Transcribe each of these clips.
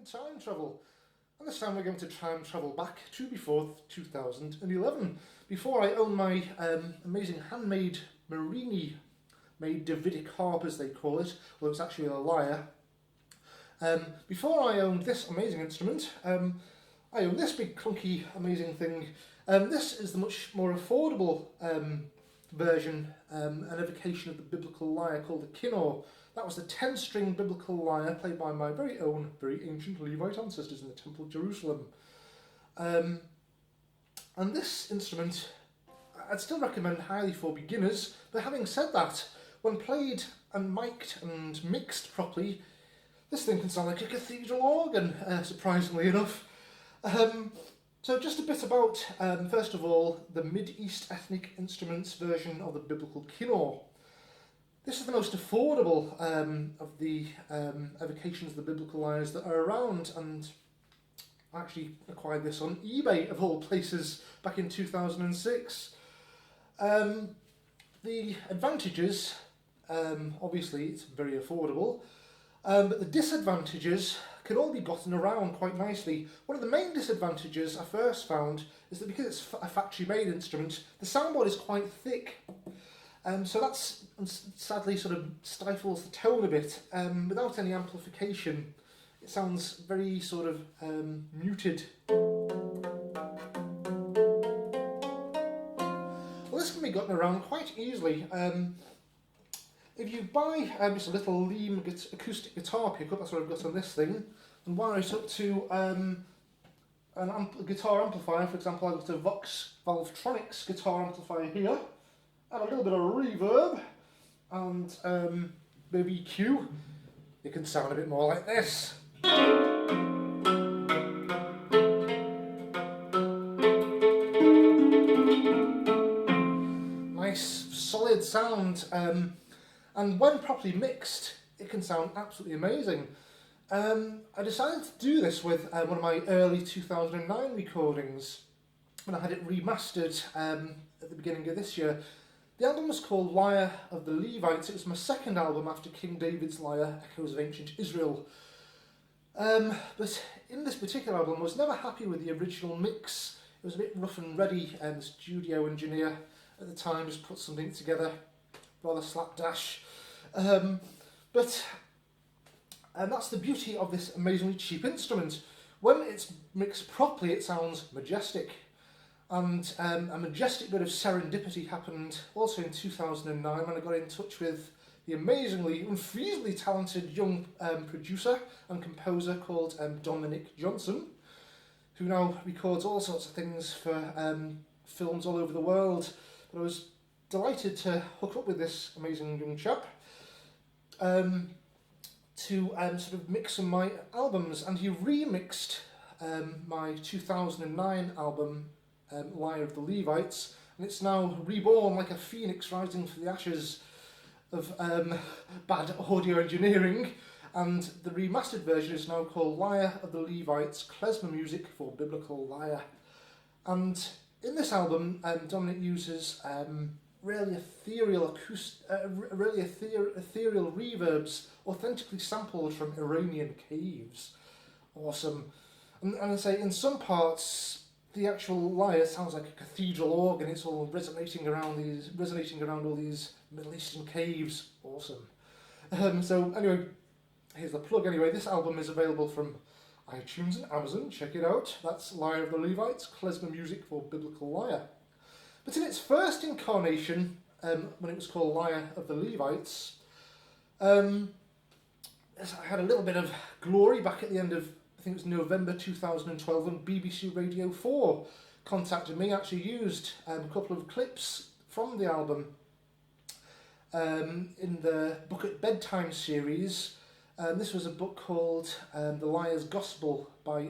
in time travel. And this time we're going to time travel back to before 2011, before I owned my amazing handmade Marini-made Davidic harp, as they call it, well, it's actually a lyre. Before I owned this amazing instrument, I owned this big clunky amazing thing. This is the much more affordable version, an evocation of the biblical lyre called the Kinnor. That was the 10-string biblical lyre played by my very own, very ancient Levite ancestors in the Temple of Jerusalem. And this instrument, I'd still recommend highly for beginners, but having said that, when played and mic'd and mixed properly, this thing can sound like a cathedral organ, surprisingly enough. So just a bit about, first of all, the Mid-East ethnic instruments version of the biblical Kinnor. This is the most affordable of the evocations, the biblical lyres that are around, and I actually acquired this on eBay of all places back in 2006. The advantages, obviously it's very affordable, but the disadvantages can all be gotten around quite nicely. One of the main disadvantages I first found is that because it's a factory-made instrument, the soundboard is quite thick. So that's sadly sort of stifles the tone a bit. Without any amplification, it sounds very sort of muted. Well, this can be gotten around quite easily. If you buy just a little Lyre acoustic guitar pickup, that's what I've got on this thing, and wire it up to a guitar amplifier, for example, I've got a Vox Valvetronics guitar amplifier here, and a little bit of reverb, and maybe EQ, it can sound a bit more like this. Nice, solid sound. And when properly mixed, it can sound absolutely amazing. I decided to do this with one of my early 2009 recordings, when I had it remastered at the beginning of this year. The album was called Lyre of the Levites. It was my second album after King David's Lyre, Echoes of Ancient Israel. But in this particular album, I was never happy with the original mix. It was a bit rough and ready, and the studio engineer at the time just put something together rather slapdash. But that's the beauty of this amazingly cheap instrument. When it's mixed properly, it sounds majestic. And a majestic bit of serendipity happened also in 2009 when I got in touch with the amazingly, unfeasibly talented young producer and composer called Dominic Johnson, who now records all sorts of things for films all over the world. But I was delighted to hook up with this amazing young chap to sort of mix some of my albums, and he remixed my 2009 album Lyre of the Levites, and it's now reborn like a phoenix rising from the ashes of bad audio engineering, and the remastered version is now called Lyre of the Levites, Klezmer music for biblical lyre. And in this album, Dominic uses really ethereal ethereal reverbs authentically sampled from Iranian caves. Awesome. And I say in some parts the actual lyre sounds like a cathedral organ. It's all resonating around all these Middle Eastern caves. Awesome. So anyway, here's the plug. Anyway, this album is available from iTunes and Amazon. Check it out. That's Lyre of the Levites, Klezmer music for biblical lyre. But in its first incarnation, when it was called Lyre of the Levites, I had a little bit of glory back at the end of, I think it was November 2012, when BBC Radio 4 contacted me. I actually used a couple of clips from the album in the Book at Bedtime series. This was a book called The Lyre's Gospel by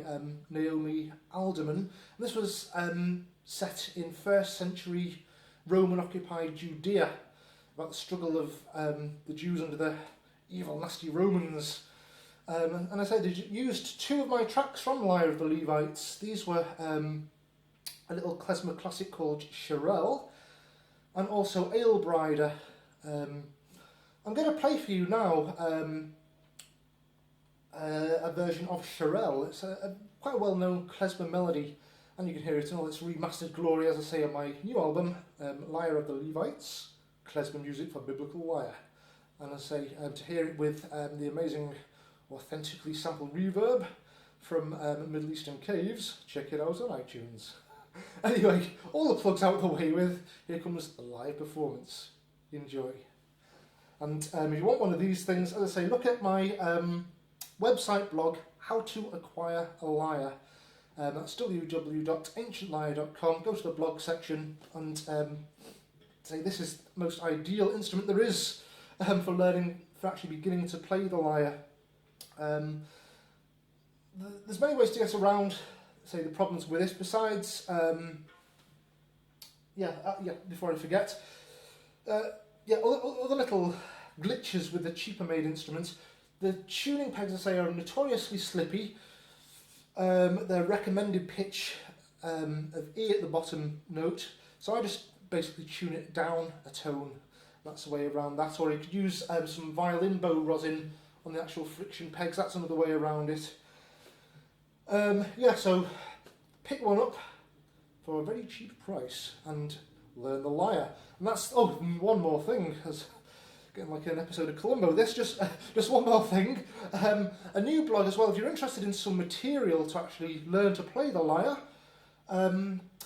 Naomi Alderman. And this was set in 1st century Roman-occupied Judea, about the struggle of the Jews under the evil, nasty Romans. And I said, I used two of my tracks from Lyre of the Levites. These were a little klezmer classic called Sherelle, and also Alebrider. I'm going to play for you now a version of Shirelle. It's a quite a well-known Klezmer melody, and you can hear it in all its remastered glory, as I say, on my new album, Lyre of the Levites, Klezmer Music for Biblical Lyre. And as I say, to hear it with the amazing, authentically sampled reverb from Middle Eastern caves, check it out on iTunes. Anyway, all the plugs out the way with, here comes the live performance. Enjoy. And if you want one of these things, as I say, look at my website blog, How to Acquire a Lyre. That's www.ancientlyre.com. Go to the blog section and say this is the most ideal instrument there is for learning, for actually beginning to play the lyre. There's many ways to get around, say, the problems with this. Besides, before I forget, other little glitches with the cheaper made instruments. The tuning pegs, I say, are notoriously slippy. Their recommended pitch of E at the bottom note, so I just basically tune it down a tone. That's the way around that. Or you could use some violin bow rosin on the actual friction pegs. That's another way around it. So pick one up for a very cheap price and learn the lyre. And that's, one more thing, as getting like an episode of Columbo. This just one more thing. A new blog as well. If you're interested in some material to actually learn to play the lyre, a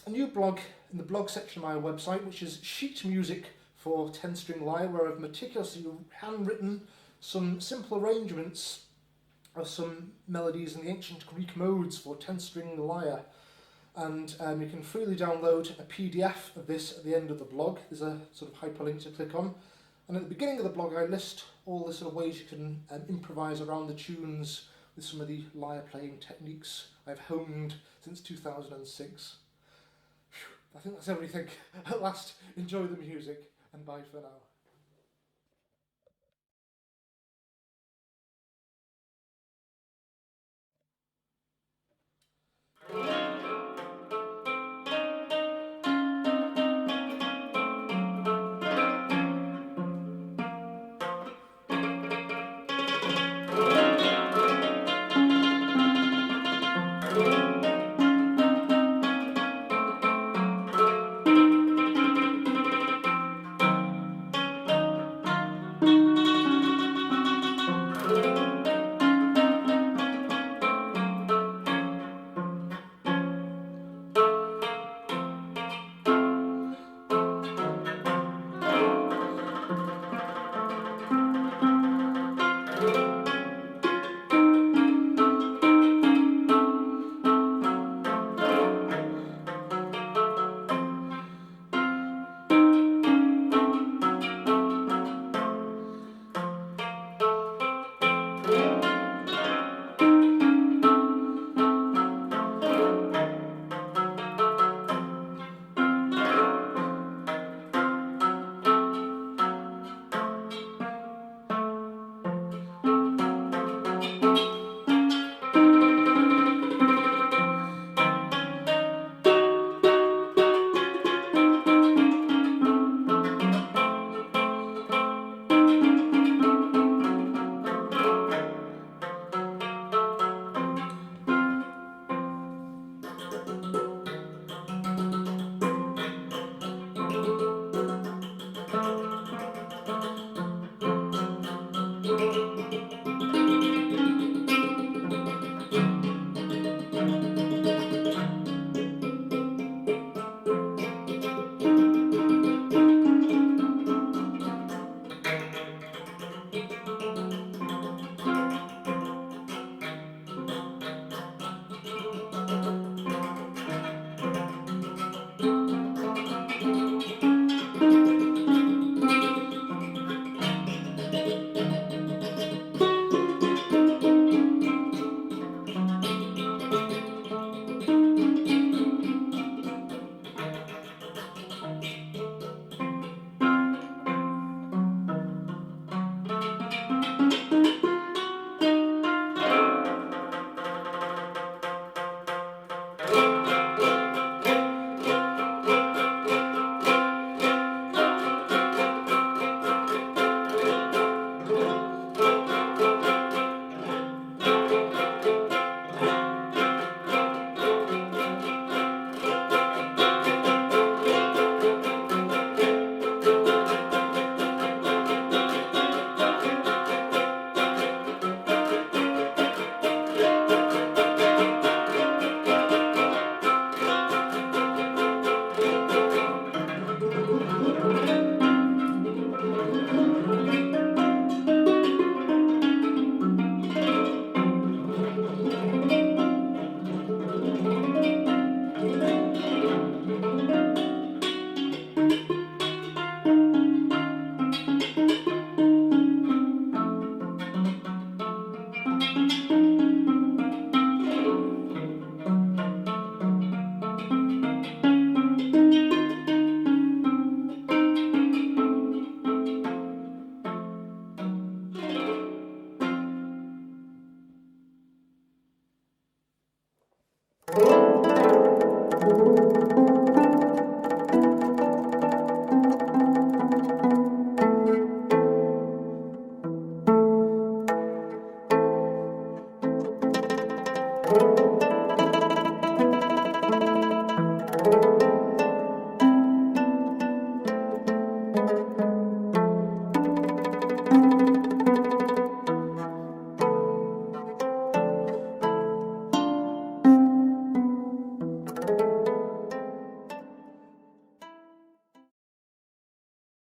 new blog in the blog section of my website, which is sheet music for 10-string lyre, where I've meticulously handwritten some simple arrangements of some melodies in the ancient Greek modes for 10-string lyre. And you can freely download a PDF of this at the end of the blog. There's a sort of hyperlink to click on. And at the beginning of the blog, I list all the sort of ways you can improvise around the tunes with some of the lyre playing techniques I've honed since 2006. I think that's everything. At last, enjoy the music, and bye for now.